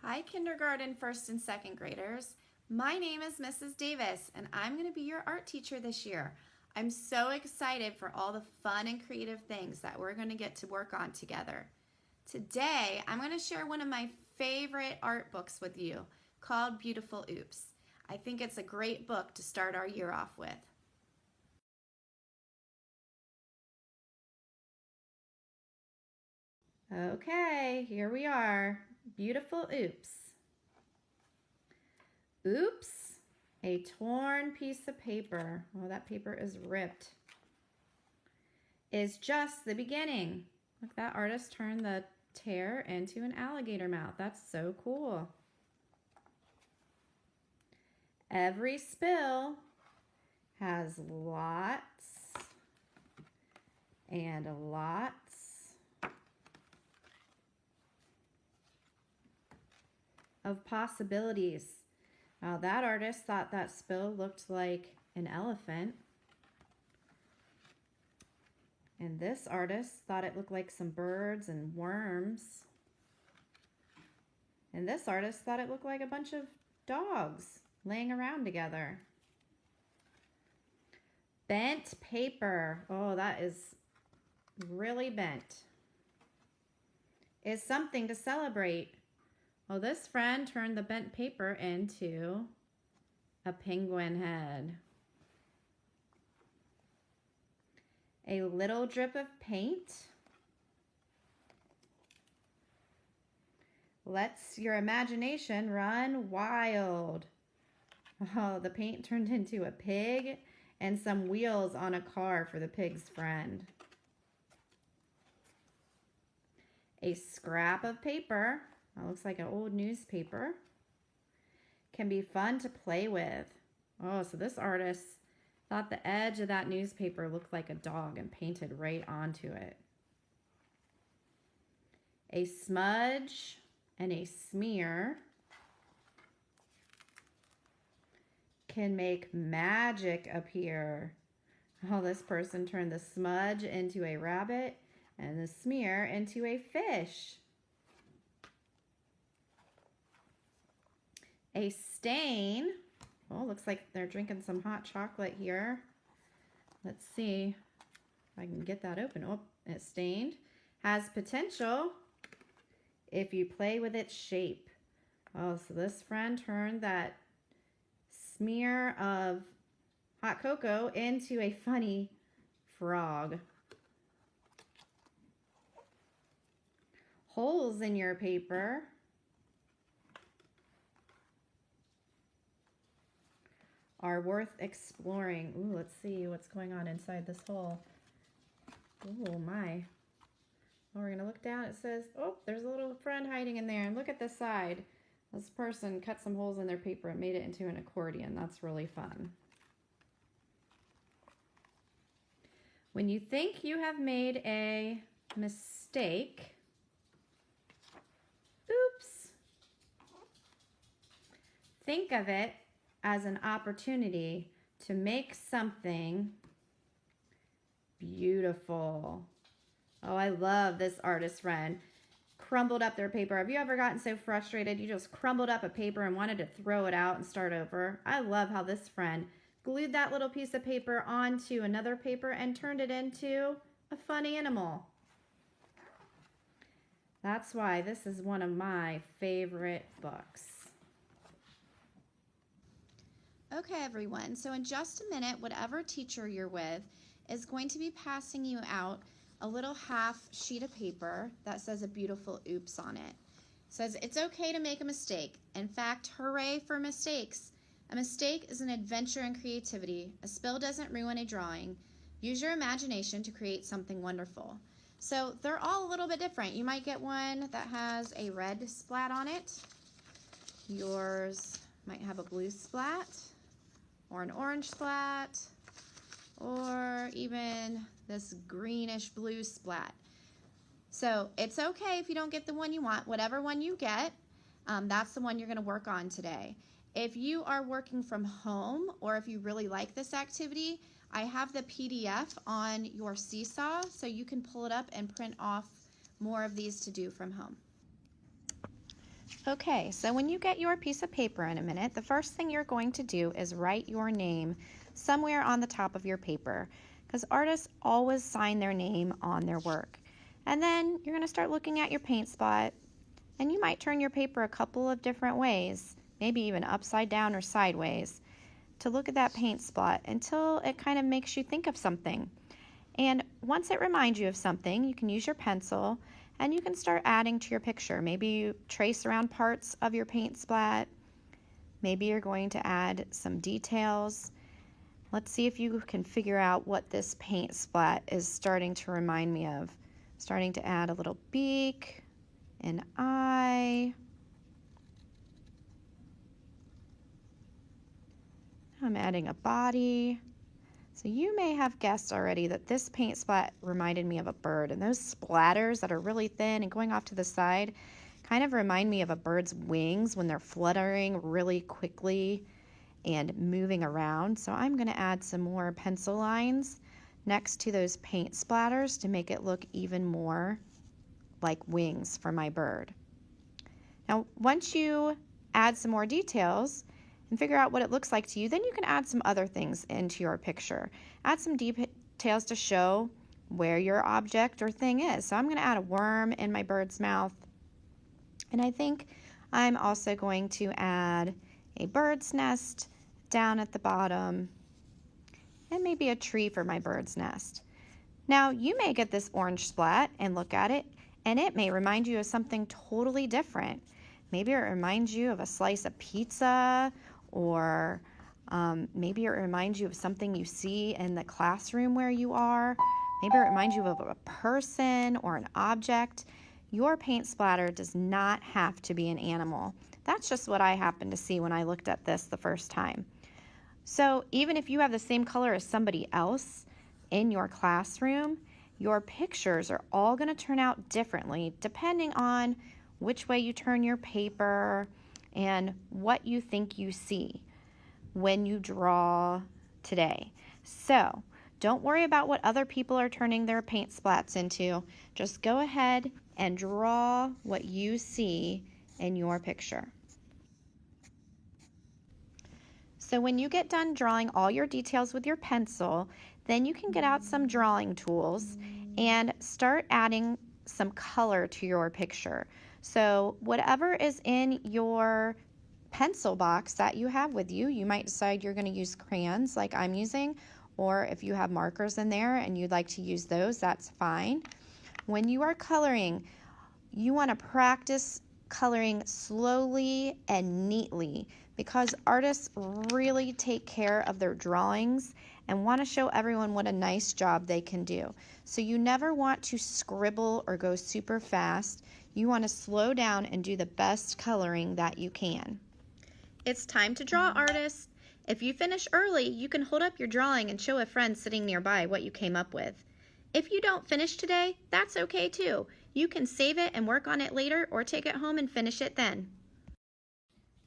Hi, kindergarten, first and second graders. My name is Mrs. Davis, and I'm going to be your art teacher this year. I'm so excited for all the fun and creative things that we're going to get to work on together. Today, I'm going to share one of my favorite art books with you called Beautiful Oops. I think it's a great book to start our year off with. Okay, here we are. Beautiful Oops. Oops, a torn piece of paper. Oh, that paper is ripped. Is just the beginning. Look, that artist turned the tear into an alligator mouth. That's so cool. Every spill has lots and lots of possibilities. Now, that artist thought that spill looked like an elephant. And this artist thought it looked like some birds and worms. And this artist thought it looked like a bunch of dogs laying around together. Bent paper. Oh, that is really bent. Is something to celebrate. Oh, this friend turned the bent paper into a penguin head. A little drip of paint. Lets your imagination run wild. Oh, the paint turned into a pig and some wheels on a car for the pig's friend. A scrap of paper. That looks like an old newspaper. Can be fun to play with. Oh, so this artist thought the edge of that newspaper looked like a dog and painted right onto it. A smudge and a smear can make magic appear. Oh, this person turned the smudge into a rabbit and the smear into a fish. A stain. Oh, looks like they're drinking some hot chocolate here. Let's see if I can get that open. Oh, it's stained. Has potential if you play with its shape. Oh, so this friend turned that smear of hot cocoa into a funny frog. Holes in your paper. Are worth exploring. Ooh, let's see what's going on inside this hole. Oh my. Oh, we're gonna look down. It says, oh, there's a little friend hiding in there. And look at the side. This person cut some holes in their paper and made it into an accordion. That's really fun. When you think you have made a mistake, oops, think of it as an opportunity to make something beautiful. Oh, I love this artist friend. Crumbled up their paper. Have you ever gotten so frustrated you just crumbled up a paper and wanted to throw it out and start over? I love how this friend glued that little piece of paper onto another paper and turned it into a fun animal. That's why this is one of my favorite books. Okay, everyone, so in just a minute, whatever teacher you're with is going to be passing you out a little half sheet of paper that says a beautiful oops on it. It says it's okay to make a mistake. In fact, hooray for mistakes. A mistake is an adventure in creativity. A spill doesn't ruin a drawing. Use your imagination to create something wonderful. So they're all a little bit different. You might get one that has a red splat on it. Yours might have a blue splat, or an orange splat, or even this greenish blue splat. So it's okay if you don't get the one you want. Whatever one you get, that's the one you're going to work on today. If you are working from home, or if you really like this activity, I have the PDF on your Seesaw, so you can pull it up and print off more of these to do from home. Okay, so when you get your piece of paper in a minute, the first thing you're going to do is write your name somewhere on the top of your paper, because artists always sign their name on their work. And then you're going to start looking at your paint spot, and you might turn your paper a couple of different ways, maybe even upside down or sideways, to look at that paint spot until it kind of makes you think of something. And once it reminds you of something, you can use your pencil and you can start adding to your picture. Maybe you trace around parts of your paint splat. Maybe you're going to add some details. Let's see if you can figure out what this paint splat is starting to remind me of. Starting to add a little beak, an eye. I'm adding a body. So you may have guessed already that this paint splat reminded me of a bird, and those splatters that are really thin and going off to the side kind of remind me of a bird's wings when they're fluttering really quickly and moving around. So I'm going to add some more pencil lines next to those paint splatters to make it look even more like wings for my bird. Now, once you add some more details and figure out what it looks like to you, then you can add some other things into your picture. Add some details to show where your object or thing is. So I'm going to add a worm in my bird's mouth. And I think I'm also going to add a bird's nest down at the bottom and maybe a tree for my bird's nest. Now, you may get this orange splat and look at it, and it may remind you of something totally different. Maybe it reminds you of a slice of pizza, or maybe it reminds you of something you see in the classroom where you are. Maybe it reminds you of a person or an object. Your paint splatter does not have to be an animal. That's just what I happened to see when I looked at this the first time. So even if you have the same color as somebody else in your classroom, your pictures are all going to turn out differently depending on which way you turn your paper and what you think you see when you draw today. So don't worry about what other people are turning their paint splats into. Just go ahead and draw what you see in your picture. So when you get done drawing all your details with your pencil, then you can get out some drawing tools and start adding some color to your picture. So whatever is in your pencil box that you have with you, you might decide you're going to use crayons like I'm using, or if you have markers in there and you'd like to use those, that's fine. When you are coloring, you want to practice coloring slowly and neatly, because artists really take care of their drawings and want to show everyone what a nice job they can do. So you never want to scribble or go super fast. You want to slow down and do the best coloring that you can. It's time to draw, artists. If you finish early, you can hold up your drawing and show a friend sitting nearby what you came up with. If you don't finish today, that's okay too. You can save it and work on it later, or take it home and finish it then.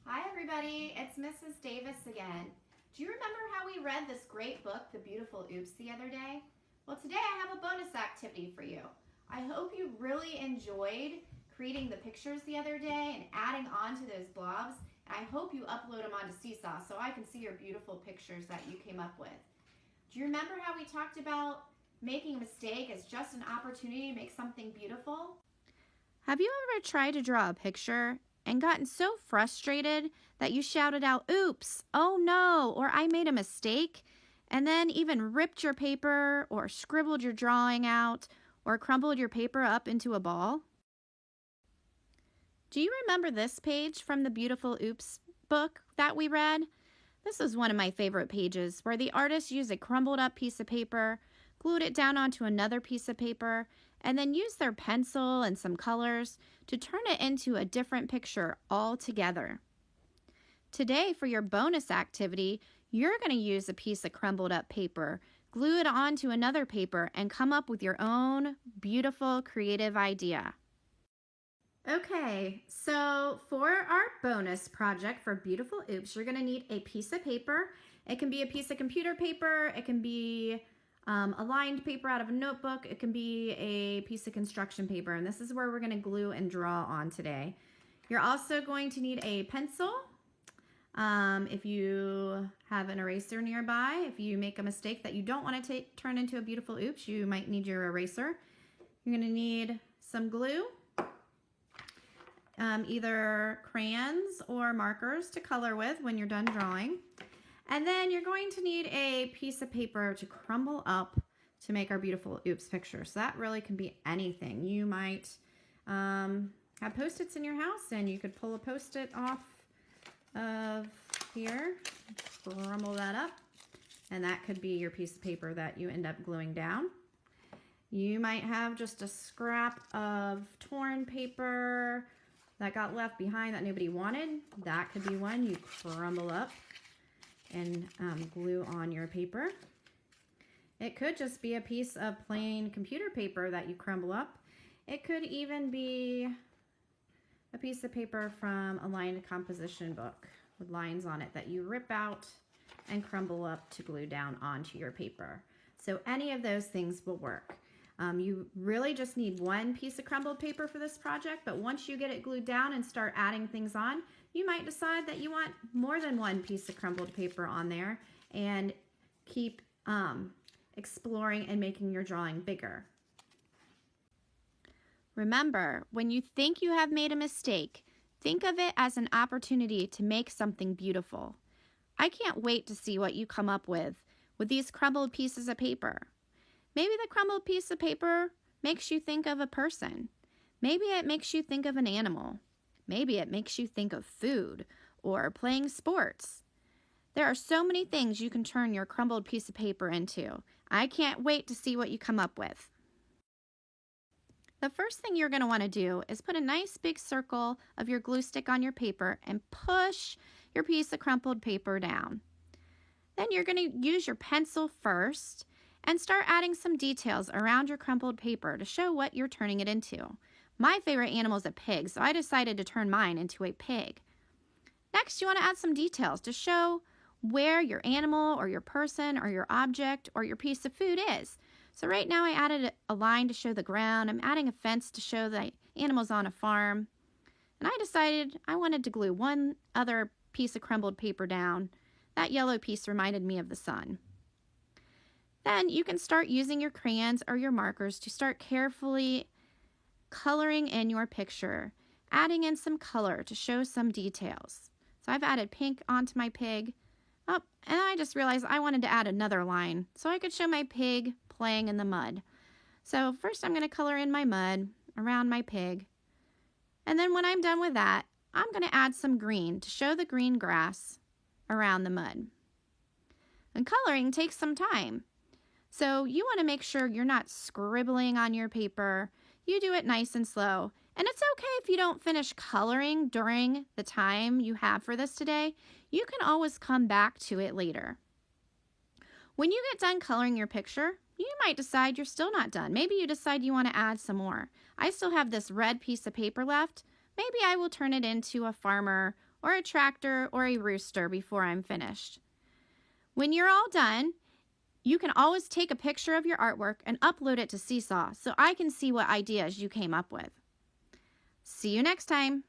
Hi everybody, it's Mrs. Davis again. Do you remember how we read this great book, The Beautiful Oops, the other day? Well, today I have a bonus activity for you. I hope you really enjoyed creating the pictures the other day and adding on to those blobs. And I hope you upload them onto Seesaw so I can see your beautiful pictures that you came up with. Do you remember how we talked about making a mistake as just an opportunity to make something beautiful? Have you ever tried to draw a picture and gotten so frustrated that you shouted out, "Oops, oh no," or "I made a mistake," and then even ripped your paper or scribbled your drawing out or crumpled your paper up into a ball? Do you remember this page from the Beautiful Oops book that we read? This is one of my favorite pages, where the artist used a crumbled up piece of paper, glued it down onto another piece of paper, and then used their pencil and some colors to turn it into a different picture altogether. Today, for your bonus activity, you're going to use a piece of crumbled up paper, glue it onto another paper, and come up with your own beautiful creative idea. Okay, so for our bonus project for Beautiful Oops, you're going to need a piece of paper. It can be a piece of computer paper, it can be a lined paper out of a notebook, it can be a piece of construction paper, and this is where we're going to glue and draw on today. You're also going to need a pencil. If you have an eraser nearby, if you make a mistake that you don't want to turn into a beautiful oops, you might need your eraser. You're going to need some glue, either crayons or markers to color with when you're done drawing. And then you're going to need a piece of paper to crumble up to make our beautiful oops picture. So that really can be anything. You might have Post-its in your house, and you could pull a Post-it off of here, crumble that up, and that could be your piece of paper that you end up gluing down. You might have just a scrap of torn paper that got left behind that nobody wanted. That could be one you crumble up and glue on your paper. It could just be a piece of plain computer paper that you crumble up. It could even be a piece of paper from a lined composition book with lines on it that you rip out and crumble up to glue down onto your paper. So any of those things will work. You really just need one piece of crumbled paper for this project, but once you get it glued down and start adding things on, you might decide that you want more than one piece of crumbled paper on there and keep exploring and making your drawing bigger. Remember, when you think you have made a mistake, think of it as an opportunity to make something beautiful. I can't wait to see what you come up with these crumbled pieces of paper. Maybe the crumbled piece of paper makes you think of a person. Maybe it makes you think of an animal. Maybe it makes you think of food or playing sports. There are so many things you can turn your crumbled piece of paper into. I can't wait to see what you come up with. The first thing you're going to want to do is put a nice big circle of your glue stick on your paper and push your piece of crumpled paper down. Then you're going to use your pencil first and start adding some details around your crumpled paper to show what you're turning it into. My favorite animal is a pig, so I decided to turn mine into a pig. Next, you want to add some details to show where your animal or your person or your object or your piece of food is. So right now I added a line to show the ground. I'm adding a fence to show the animals on a farm. And I decided I wanted to glue one other piece of crumbled paper down. That yellow piece reminded me of the sun. Then you can start using your crayons or your markers to start carefully coloring in your picture, adding in some color to show some details. So I've added pink onto my pig. Oh, and I just realized I wanted to add another line so I could show my pig playing in the mud. So first I'm going to color in my mud around my pig. And then when I'm done with that, I'm going to add some green to show the green grass around the mud. And coloring takes some time. So you want to make sure you're not scribbling on your paper. You do it nice and slow. And it's okay if you don't finish coloring during the time you have for this today. You can always come back to it later. When you get done coloring your picture, you might decide you're still not done. Maybe you decide you want to add some more. I still have this red piece of paper left. Maybe I will turn it into a farmer or a tractor or a rooster before I'm finished. When you're all done, you can always take a picture of your artwork and upload it to Seesaw so I can see what ideas you came up with. See you next time.